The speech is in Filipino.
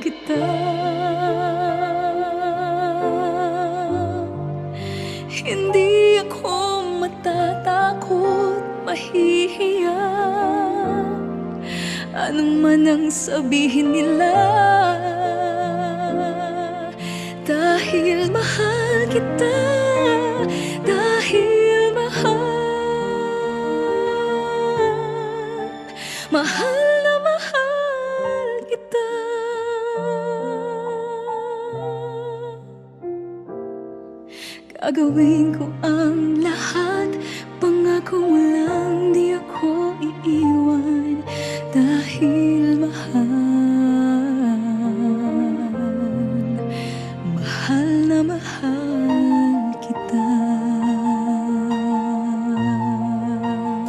kita. Hindi ako matatakot, mahihiya, anong man ang sabihin nila. Dahil mahal kita, dahil mahal na mahal kita. Gagawin ko ang